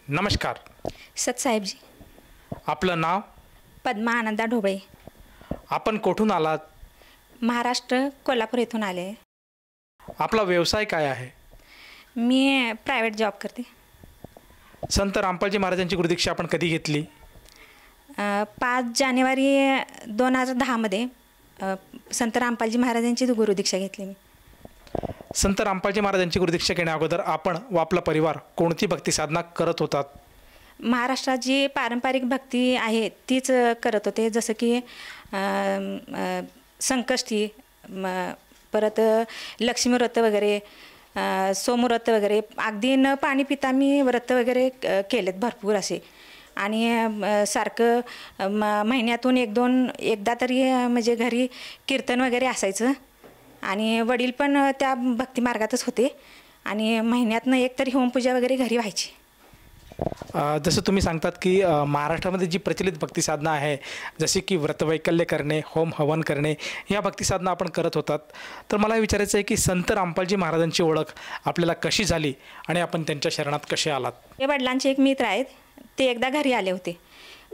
नमस्कार. सतसाहेबजी. आपलं नाव? पद्मा आनंदा ढोबळे. आपण कुठून आलात? महाराष्ट्र, कोल्हापूर येथून आले. आपला व्यवसाय काय आहे? मी प्रायव्हेट जॉब करते. संत रामपालजी महाराजांची गुरुदीक्षा आपण कधी घेतली? 5 जानेवारी 2010मध्ये संत रामपालजी महाराजांची गुरुदीक्षा घेतली मी. संत रामपालजी महाराजांची गुरुदीक्षा घेण्या अगोदर आपण व आपला परिवार कोणती भक्ती साधना करत होतात? महाराष्ट्रात जी पारंपरिक भक्ती आहे तीच करत होते, जसं की संकष्टी, परत लक्ष्मी व्रत वगैरे, सोमव्रत वगैरे. अगदी न पाणी पिता मी व्रत वगैरे केलेत भरपूर असे. आणि सारखं महिन्यातून एकदा तरी म्हणजे घरी कीर्तन वगैरे असायचं. आणि वडील पण त्या भक्ती मार्गातच होते. आणि महिन्यातनं एक तरी होमपूजा वगैरे घरी व्हायची. जसं तुम्ही सांगतात की महाराष्ट्रामध्ये जी प्रचलित भक्ती साधना आहे, जशी की व्रतवैकल्य करणे, होम हवन करणे, ह्या भक्ती साधना आपण करत होतात. तर मला विचारायचं आहे की संत रामपालजी महाराजांची ओळख आपल्याला कशी झाली आणि आपण त्यांच्या शरणात कसे आलात? ते वडिलांचे एक मित्र आहेत, ते एकदा घरी आले होते.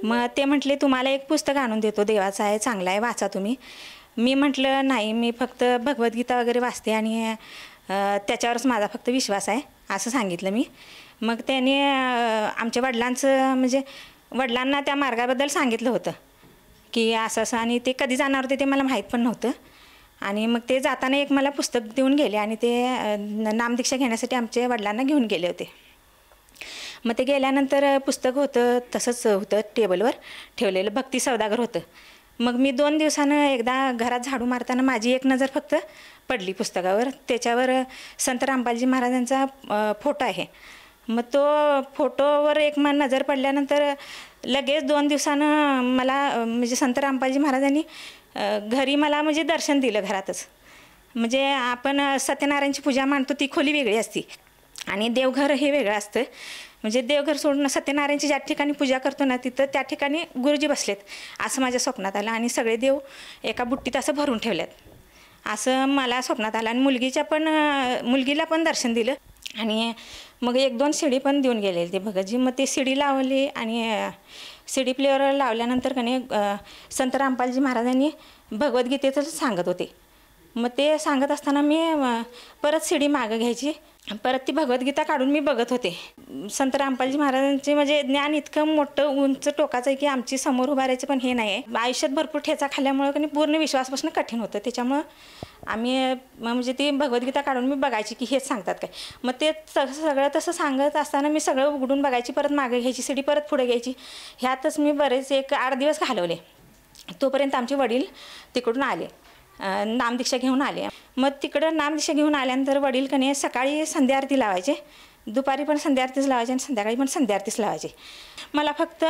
मग ते म्हटले, तुम्हाला एक पुस्तक आणून देतो, देवाचं आहे, चांगलं आहे, वाचा तुम्ही. मी म्हटलं नाही, मी फक्त भगवद्गीता वगैरे वाचते आणि त्याच्यावरच माझा फक्त विश्वास आहे, असं सांगितलं मी. मग त्याने आमच्या वडिलांचं म्हणजे वडिलांना त्या मार्गाबद्दल सांगितलं होतं की असं असं, आणि ते कधी जाणार होते ते मला माहीत पण नव्हतं. आणि मग ते जाताना एक मला पुस्तक देऊन गेले आणि ते नामदीक्षा घेण्यासाठी आमच्या वडिलांना घेऊन गेले होते. मग ते गेल्यानंतर पुस्तक होतं तसंच होतं, टेबलवर ठेवलेलं, भक्ती सौदागर होतं. मग मी 2 दिवसानं एकदा घरात झाडू मारताना माझी एक नजर फक्त पडली पुस्तकावर. त्याच्यावर संत रामपालजी महाराजांचा फोटो आहे. मग तो फोटोवर एक नजर पडल्यानंतर लगेच 2 दिवसानं मला म्हणजे संत रामपालजी महाराजांनी घरी मला म्हणजे दर्शन दिलं घरातच. म्हणजे आपण सत्यनारायणची पूजा मांडतो ती खोली वेगळी असते आणि देवघर हे वेगळं असतं. म्हणजे देवघर सोडून सत्यनारायणची ज्या ठिकाणी पूजा करतो ना, तिथं त्या ठिकाणी गुरुजी बसलेत असं माझ्या स्वप्नात आलं. आणि सगळे देव एका बुट्टीत असं भरून ठेवल्यात असं मला स्वप्नात आलं. आणि मुलगीला पण दर्शन दिलं. आणि मग 1-2 शिडी पण देऊन गेलेली ते भगतजी. मग ते शिडी लावली आणि शिडी प्लेअर लावल्यानंतर कने संत रामपालजी महाराजांनी भगवद्गीतेचंच सांगत होते. मग ते सांगत असताना मी परत शिडी मागं घ्यायची, परत ती भगवद्गीता काढून मी बघत होते. संत रामपालजी महाराजांचे म्हणजे ज्ञान इतकं मोठं उंच टोकाचं आहे की आमची समोर उभारायचं पण हे नाही आहे. आयुष्यात भरपूर ठेचा खाल्ल्यामुळं कधी पूर्ण विश्वासपासून कठीण होतं. त्याच्यामुळं आम्ही म्हणजे ती भगवद्गीता काढून मी बघायची की हेच सांगतात काय. मग ते सगळं तसं सांगत असताना मी सगळं उघडून बघायची, परत मागे घ्यायची शिडी, परत पुढे घ्यायची. ह्यातच मी बरेच 1-8 दिवस घालवले. तोपर्यंत आमचे वडील तिकडून आले, नामदीक्षा घेऊन आले. मग तिकडं नामदीक्षा घेऊन आल्यानंतर वडील कने सकाळी संध्या आरती लावायचे, दुपारी पण संध्या आरतीच लावायचे आणि संध्याकाळी पण संध्या आरतीच लावायचे. मला फक्त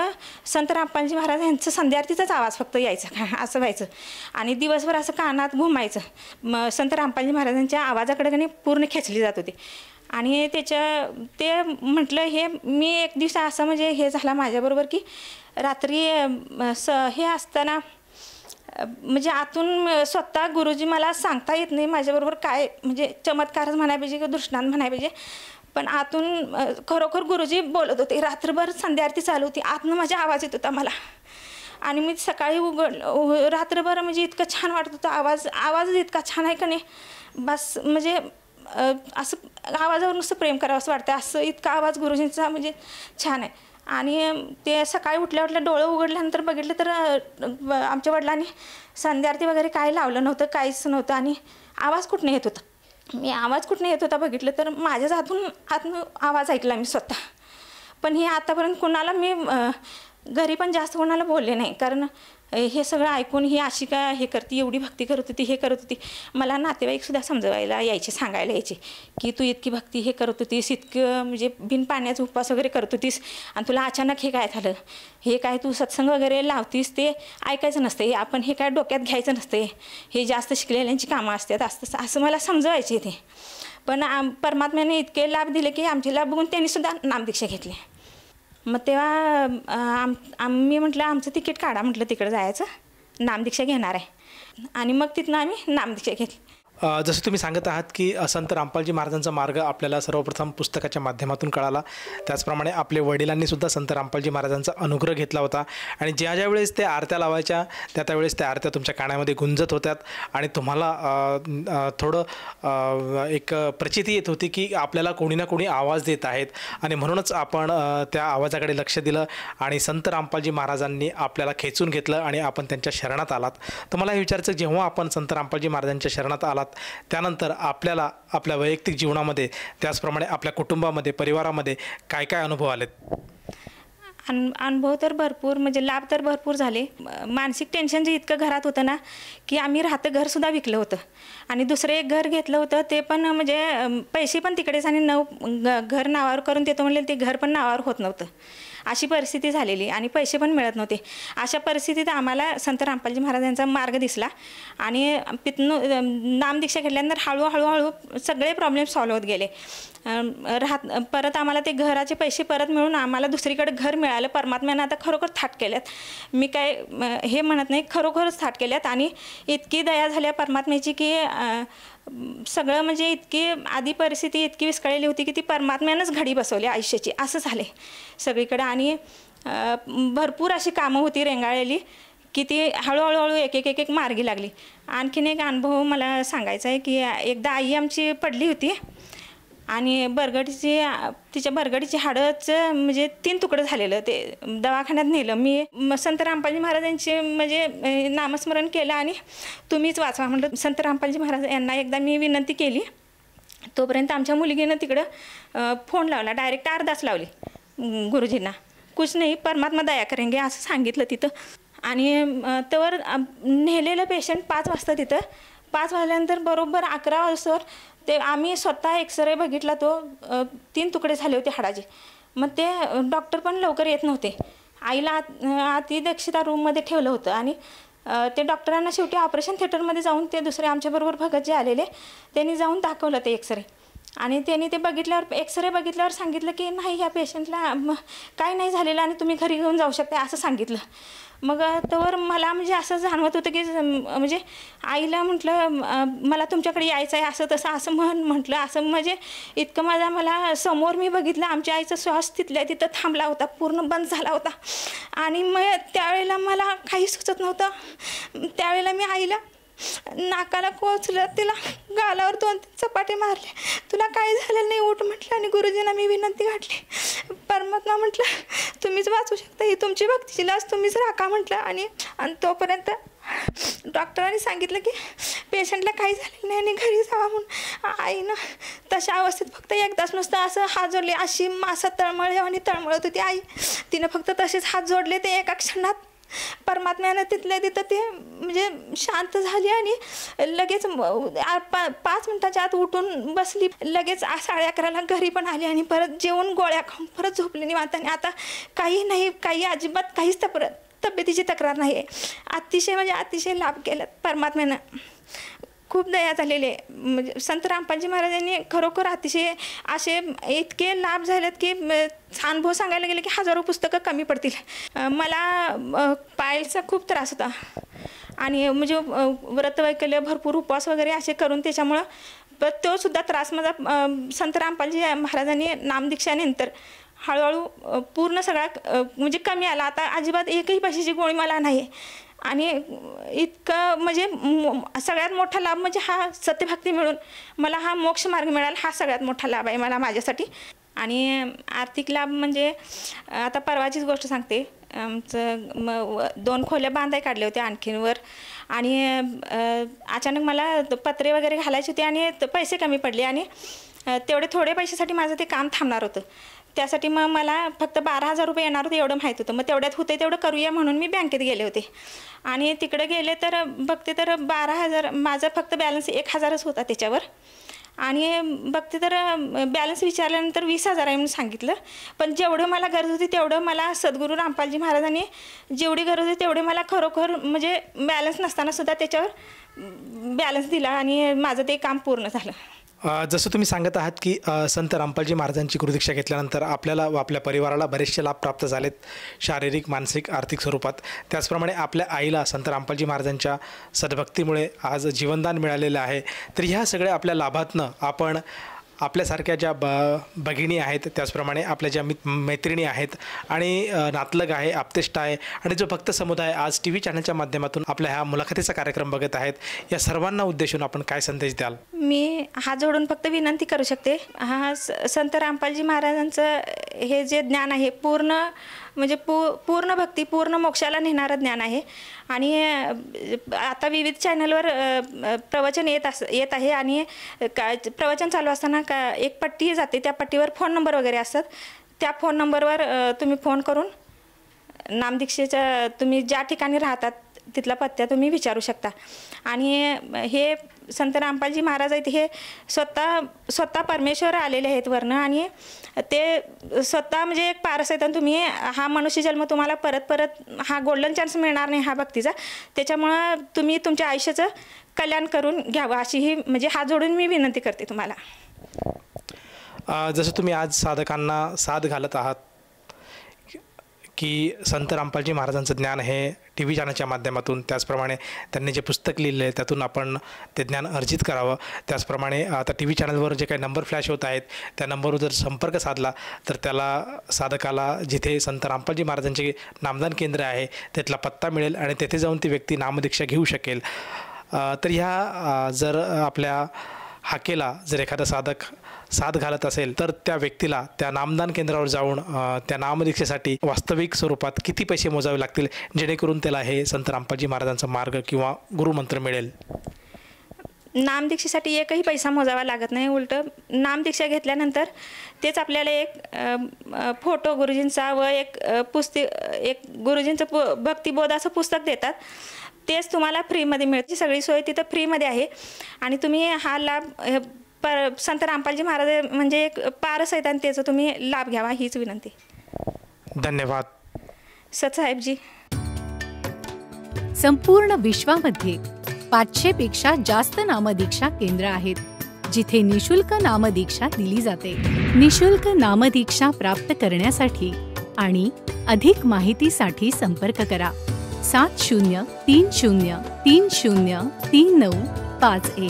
संत रामपालजी महाराज यांचं संध्या आरतीचाच आवाज फक्त यायचा, असं व्हायचं. आणि दिवसभर असं कानात घुमायचं. मग संत रामपालजी महाराजांच्या आवाजाकडे कने पूर्ण खेचली जात होती. आणि ते म्हटलं, हे मी एक दिवस असं म्हणजे हे झाला माझ्याबरोबर की रात्री हे असताना म्हणजे आतून स्वतः गुरुजी मला सांगता येत नाही माझ्याबरोबर काय म्हणजे चमत्कारच म्हणाय पाहिजे किंवा दृष्टांत म्हणाय पाहिजे, पण आतून खरोखर गुरुजी बोलत होते. रात्रभर संध्या आरती चालू होती, आतनं माझा आवाज येत होता मला. आणि मी सकाळी रात्रभर म्हणजे इतकं छान वाटत होतं. आवाजच इतका छान आहे का नाही, बस म्हणजे असं आवाजावर नुसतं प्रेम करावं असं वाटतं, असं इतका आवाज गुरुजींचा म्हणजे छान आहे. आणि ते सकाळी उठल्या डोळं उघडल्यानंतर बघितलं तर आमच्या वडिलांनी संध्या आरती वगैरे काय लावलं नव्हतं, काहीच नव्हतं. आणि आवाज कुठनं येत होता, मी आवाज कुठनं येत होता बघितलं तर माझ्याच आतनं आवाज ऐकला मी स्वतः. पण हे आतापर्यंत कोणाला मी घरी पण जास्त कोणाला बोलले नाही, कारण हे सगळं ऐकून ही अशी का हे करते, एवढी भक्ती करत होती, हे करत होती. मला नातेवाईकसुद्धा समजवायला यायचे, सांगायला यायचे की तू इतकी भक्ती हे करत होतीस, इतकं म्हणजे बिन पाण्याचा उपवास वगैरे करत होतीस आणि तुला अचानक हे काय झालं, हे काय तू सत्संग वगैरे लावतीस ते ऐकायचं नसते, आपण हे काय डोक्यात घ्यायचं नसते, हे जास्त शिकलेल्यांची कामं असतात असं मला समजवायचे ते. पण परमात्म्याने इतके लाभ दिले की आमचे बघून त्यांनीसुद्धा नामदीक्षा घेतली. मग तेव्हा आम्ही म्हटलं आमचं तिकीट काढा, म्हटलं तिकडं जायचं, नामदीक्षा घेणार आहे. आणि मग तिथनं आम्ही नामदीक्षा घेतली. जसं तुम्ही सांगत आहात की संत रामपालजी महाराजांचा मार्ग आपल्याला सर्वप्रथम पुस्तकाच्या माध्यमातून कळाला. त्याचप्रमाणे आपले वडिलांनी सुद्धा संत रामपालजी महाराजांचा अनुग्रह घेतला होता आणि ज्या वेळेस ते आरत्या लावायच्या त्यावेळेस त्या आरत्या तुमच्या कानामध्ये गुंजत होत्यात आणि तुम्हाला थोडं एक प्रचिती येत होती की आपल्याला कोणी ना कोणी आवाज देत आहेत आणि म्हणूनच आपण त्या आवाजाकडे लक्ष दिलं आणि संत रामपालजी महाराजांनी आपल्याला खेचून घेतलं आणि आपण त्यांच्या शरणात आलात. तर मला हे विचारायचं, जेव्हा आपण संत रामपालजी महाराजांच्या शरणात आलात त्यानंतर आपल्याला आपल्या वैयक्तिक जीवनामध्ये त्याचप्रमाणे आपल्या कुटुंबामध्ये परिवारामध्ये काय काय अनुभव आलेत? अनुभव तर भरपूर, म्हणजे लाभ तर भरपूर झाले. मानसिक टेन्शन जे इतकं घरात होतं ना की आम्ही राहतं घरसुद्धा विकलं होतं आणि दुसरं एक घर घेतलं होतं, ते पण म्हणजे पैसे पण तिकडेच आणि घर नावावर करून देतो म्हणले, ते घर पण नावावर होत नव्हतं. अशी परिस्थिती झालेली आणि पैसे पण मिळत नव्हते. अशा परिस्थितीत आम्हाला संत रामपालजी महाराजांचा मार्ग दिसला आणि तिथून नामदीक्षा घेतल्यानंतर हळूहळू सगळे प्रॉब्लेम सॉल्व्ह होत गेले. परत आम्हाला ते घराचे पैसे परत मिळून आम्हाला दुसरीकडे घर मिळालं. परमात्म्यानं आता खरोखर थाट केल्यात, मी काय हे म्हणत नाही, खरोखरच थाट केल्यात आणि इतकी दया झाल्या परमात्म्याची की सगळं म्हणजे इतकी आधी परिस्थिती इतकी विस्कळलेली होती की ती परमात्म्यानंच घडी बसवली आयुष्याची, असं झाले सगळीकडे. आणि भरपूर अशी कामं होती रेंगाळलेली की ती हळूहळू एक मार्गी लागली. आणखीन एक अनुभव मला सांगायचा आहे की एकदा आई आमची पडली होती आणि तिच्या बरगडीची हाडंच म्हणजे 3 तुकडं झालेलं. ते दवाखान्यात नेलं. मी संत रामपालजी महाराजांचे म्हणजे नामस्मरण केलं आणि तुम्हीच वाचवा म्हटलं. संत रामपालजी महाराज यांना एकदा मी विनंती केली. तोपर्यंत आमच्या मुलगीनं तिकडं फोन लावला, डायरेक्ट अर्धाच लावली गुरुजींना. कुछ नाही, परमात्मा दया करेंगे असं सांगितलं तिथं. आणि त्यावर नेलेलं पेशंट 5 वाजता तिथं. 5 वाजल्यानंतर बरोबर 11 वाजता ते आम्ही स्वतः एक्सरे बघितला, तो 3 तुकडे झाले होते हाडाचे. मग ते डॉक्टर पण लवकर येत नव्हते. आईला अतिदक्षता रूममध्ये ठेवलं होतं आणि ते डॉक्टरांना शेवटी ऑपरेशन थिएटरमध्ये जाऊन ते दुसरे आमच्याबरोबर भगत जे आलेले त्यांनी जाऊन दाखवलं ते एक्सरे आणि त्यांनी ते बघितल्यावर एक्सरे बघितल्यावर सांगितलं की नाही, ह्या पेशंटला काय नाही झालेलं आणि तुम्ही घरी घेऊन जाऊ शकता असं सांगितलं. मग त्यावर मला म्हणजे असं जाणवत होतं की म्हणजे आईला म्हटलं मला तुमच्याकडे यायचं आहे असं तसं असं म्हटलं. असं म्हणजे इतकं मला समोर मी बघितलं आमच्या आईचा श्वास तिथल्या तिथं थांबला होता, पूर्ण बंद झाला होता. आणि मग त्यावेळेला मला काही सुचत नव्हतं. त्यावेळेला मी आईला नाकाला कोचलं, तिला गालावर 2-3 चपाटे मारले. तुला काय झालं नाही, उठ म्हटलं. आणि गुरुजींना मी विनंती घातली, परमात्मा म्हटलं तुम्हीच वाचू शकता, ही तुमची भक्तीची लाज तुम्हीच राखा म्हटलं. आणि तोपर्यंत डॉक्टरांनी सांगितलं की पेशंटला काही झालेलं नाही आणि घरी जावा म्हणून. आईनं तशा अवस्थेत फक्त एकदाच नुसतं असं हात जोडले, अशी मासा तळमळे आणि तळमळत होती आई. तिनं फक्त तसेच हात जोडले. ते एका क्षणात परमात्म्यानं तिथल्या तिथं ते म्हणजे शांत झाली आणि लगेच 5 मिनिटाच्या आत उठून बसली. लगेच 11:30ला घरी पण आली आणि परत जेवून गोळ्या खाऊन परत झोपली निवांत. आणि आता काही नाही, काही अजिबात काहीच तब्येतीची तक्रार नाही आहे. अतिशय म्हणजे अतिशय लाभ केला परमात्म्यानं. खूप दया झालेली आहे. म्हणजे संत रामपालजी महाराजांनी खरोखर अतिशय असे इतके लाभ झालेत की अनुभव सांगायला गेले की हजारो पुस्तकं कमी पडतील. मला पायलचा खूप त्रास होता आणि म्हणजे व्रतवैकल्य भरपूर उपवास वगैरे असे करून त्याच्यामुळं तो सुद्धा त्रास माझा संत रामपालजी महाराजांनी नामदीक्षानंतर हळूहळू पूर्ण सगळा म्हणजे कमी आला. आता अजिबात एकही पैशाची गोळी मला नाही आहे. आणि इतकं म्हणजे सगळ्यात मोठा लाभ म्हणजे हा सत्यभक्ती मिळून मला हा मोक्ष मार्ग मिळाला, हा सगळ्यात मोठा लाभ आहे मला माझ्यासाठी. आणि आर्थिक लाभ म्हणजे आता परवाचीच गोष्ट सांगते. आमचं 2 खोल्या बांधाय काढल्या होत्या आणखीनवर आणि अचानक मला पत्रे वगैरे घालायचे होते आणि पैसे कमी पडले आणि तेवढे थोडे पैशासाठी माझं ते काम थांबणार होतं. त्यासाठी मग मला फक्त 12,000 रुपये येणार होते एवढं माहीत होतं. मग तेवढ्यात होते तेवढं करूया म्हणून मी बँकेत गेले होते आणि तिकडे गेले तर बघते तर 12,000, माझा फक्त बॅलन्स 1,000च होता त्याच्यावर. आणि बघते तर बॅलन्स विचारल्यानंतर 20,000 आहे म्हणून सांगितलं. पण जेवढं मला गरज होती तेवढं मला सद्गुरू रामपालजी महाराजांनी जेवढी गरज होती तेवढे मला खरोखर म्हणजे बॅलन्स नसताना सुद्धा त्याच्यावर बॅलन्स दिला आणि माझं ते काम पूर्ण झालं. जसं तुम्ही सांगत आहात की संत रामपालजी महाराजांची गुरुदीक्षा घेतल्यानंतर आपल्याला व आपल्या परिवाराला बरेचसे लाभ प्राप्त झालेत, शारीरिक, मानसिक, आर्थिक स्वरूपात. त्याचप्रमाणे आपल्या आईला संत रामपालजी महाराजांच्या सद्भक्तीमुळे आज जीवनदान मिळालेलं आहे. तर ह्या सगळ्या आपल्या लाभातनं आपण आपल्यासारख्या ज्या भगिनी आहेत, त्याचप्रमाणे आपल्या ज्या मैत्रिणी आहेत आणि नातलग आहे, आप्तेष्ट आहे आणि जो भक्त समुदाय आज TV चॅनलच्या माध्यमातून आपल्या ह्या मुलाखतीचा कार्यक्रम बघत आहेत, या सर्वांना उद्देशून आपण काय संदेश द्याल? मी हात जोडून फक्त विनंती करू शकते, संत रामपालजी महाराजांचं हे जे ज्ञान आहे म्हणजे पूर्ण भक्ती, पूर्ण मोक्षाला नेणारं ज्ञान आहे. आणि आता विविध चॅनलवर प्रवचन येत आहे आणि प्रवचन चालू असताना एक पट्टी जाते, त्या पट्टीवर फोन नंबर वगैरे असतात. त्या फोन नंबरवर तुम्ही फोन करून नामदीक्षेच्या तुम्ही ज्या ठिकाणी राहतात तिथला पत्ता तुम्ही विचारू शकता. आणि हे संत रामपालजी महाराज आहेत, हे स्वतः परमेश्वर आलेले आहेत वरनं आणि ते स्वतः म्हणजे एक पारस आहेत. आणि तुम्ही हा मनुष्य जन्म तुम्हाला परत हा गोल्डन चान्स मिळणार नाही हा भक्तीचा. त्याच्यामुळं तुम्ही तुमच्या आयुष्याचं कल्याण करून घ्यावं अशी ही म्हणजे हात जोडून मी विनंती करते तुम्हाला. जसं तुम्ही आज साधकांना साथ घालत आहात की संत रामपालजी महाराजांचं ज्ञान हे TV चॅनलच्या माध्यमातून, त्याचप्रमाणे त्यांनी जे पुस्तक लिहिलं आहे त्यातून आपण ते ज्ञान अर्जित करावं. त्याचप्रमाणे आता TV चॅनलवर जे काही नंबर फ्लॅश होत आहेत त्या नंबरवर जर संपर्क साधला तर त्याला साधकाला जिथे संत रामपालजी महाराजांचे नामदान केंद्र आहे तिथला पत्ता मिळेल आणि तेथे जाऊन ती व्यक्ती नामदीक्षा घेऊ शकेल. तर ह्या जर आपल्या हाकेला जर एखादा साधक साथ घालत असेल तर त्या व्यक्तीला त्या नामदान केंद्रावर जाऊन त्या नामदीक्षेसाठी वास्तविक स्वरूपात किती पैसे मोजावे लागतील जेणेकरून त्याला हे संत रामपालजी महाराजांचा मार्ग किंवा गुरुमंत्र मिळेल? नामदीक्षेसाठी एकही पैसा मोजावा लागत नाही. उलट नामदीक्षा घेतल्यानंतर तेच आपल्याला एक फोटो गुरुजींचा व एक गुरुजींचं भक्तिबोधाचं पुस्तक देतात. तेच तुम्हाला फ्रीमध्ये मिळते. सगळी सोय तिथं फ्रीमध्ये आहे आणि तुम्ही हा लाभ संत रामपालजी महाराज म्हणजे एक पारस आहेत आणि त्याचा तुम्ही लाभ घ्यावा हीच विनंती. धन्यवाद. सतसाहेबजी. संपूर्ण विश्वामध्ये 500 पेक्षा जास्त नामदीक्षा केंद्र आहेत जिथे निशुल्क नामदीक्षा दिली जाते. निशुल्क नामदीक्षा प्राप्त करण्यासाठी आणि अधिक माहितीसाठी संपर्क करा 7030303951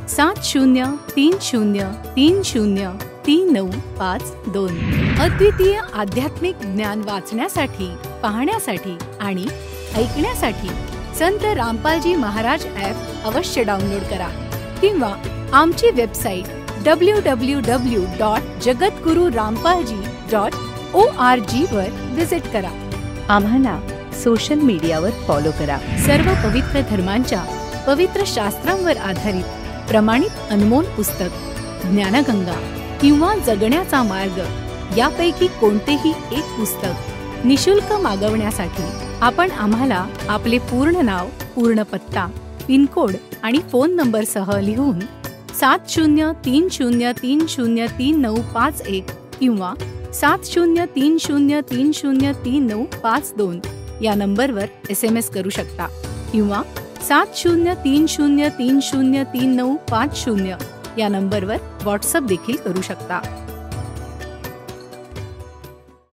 7030303952. अद्वितीय आध्यात्मिक ज्ञान वाचण्यासाठी, पाहण्यासाठी आणि ऐकण्यासाठी संत रामपालजी महाराज ॲप अवश्य डाउनलोड करा किंवा आमची वेबसाईट www.jagatgururampalji.org वर विजिट करा. आम्हाला सोशल मीडियावर फॉलो करा. सर्व पवित्र धर्मांच्या पवित्र शास्त्रांवर आधारित प्रमाणित अनमोल पुस्तक ज्ञानगंगा किंवा जगण्याचा मार्ग यापैकी कोणतेही एक पुस्तक निशुल्क मागवण्यासाठी आपण आम्हाला आपले पूर्ण नाव, पूर्ण पत्ता, पिनकोड आणि फोन नंबरसह लिहून 7030303951 किंवा 7030303952 या नंबरवर SMS करू शकता किंवा 7030303950 या नंबरवर व्हॉट्सअप देखील करू शकता.